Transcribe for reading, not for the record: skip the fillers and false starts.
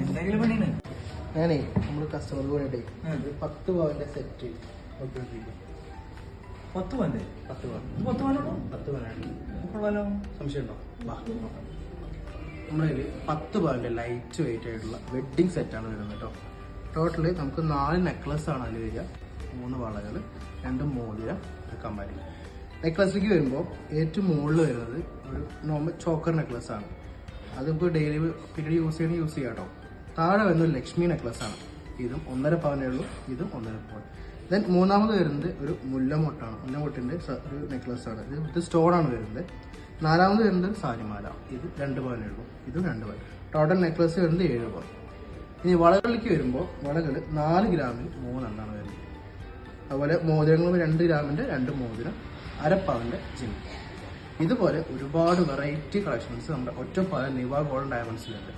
എന്തെങ്കിലും പണിയാണ്. ഞാനേ നമ്മള് കസ്റ്റമർക്ക് വേണ്ടിട്ടേ 10 പവന്റെ സെറ്റ് 10 പവന്റെ 10 പവൻ 10 പവനാണോ? 10 പവനാണ്. കൊള്ളാലോ. സംശയം ഉണ്ടോ? നമ്മളതിൽ 10 പവന്റെ ലൈറ്റ് വെയിറ്റ് ആയിട്ടുള്ള വെഡ്ഡിങ് സെറ്റാണ് വരുന്നത് കേട്ടോ. ടോട്ടല് നമുക്ക് 4 നെക്ലസ് ആണ് അതിൽ വരിക. 3 വളകൾ, 2 മോതിരം, ഒരു കമ്മല്. നെക്ലസിലേക്ക് വരുമ്പോൾ ഏറ്റവും മുകളിൽ വരുന്നത് ഒരു നോർമൽ ചോക്കർ നെക്ലസ് ആണ്. അത് നമുക്ക് ഡെയിലി പീരീഡ് യൂസ് ചെയ്യാം കേട്ടോ. താഴെ വരുന്നത് ലക്ഷ്മി നെക്ലസ് ആണ്. ഇതും 1.5 പവനേ ഉള്ളൂ, ഇതും 1.5 പവൻ. ദെൻ മൂന്നാമത് വരുന്നത് ഒരു മുല്ലമൊട്ടാണ്. മുല്ലമൊട്ടിന്റെ ഒരു നെക്ലസ് ആണ്. ഇത് സ്റ്റോൺ ആണ് വരുന്നത്. നാലാമത് വരുന്നത് സാരിമാല. ഇത് 2 പവനേ ഉള്ളൂ, ഇതും 2 പവൻ. ടോട്ടൽ നെക്ലസ് വരുന്നത് 7 പവൻ. ഇനി വളകളിലേക്ക് വരുമ്പോൾ വളകൾ 4 ഗ്രാമിൽ 3 എണ്ണമാണ് വരുന്നത്. അതുപോലെ മോതിരങ്ങൾ 2 ഗ്രാമിന്റെ 2 മോതിരം, 1/2 പവന്റെ ജിം. ഇതുപോലെ ഒരുപാട് വെറൈറ്റി കളക്ഷൻസ് നമ്മുടെ ഒറ്റപ്പാലം നിവ ഗോൾഡ് ഡയമണ്ട്സിലുണ്ട്.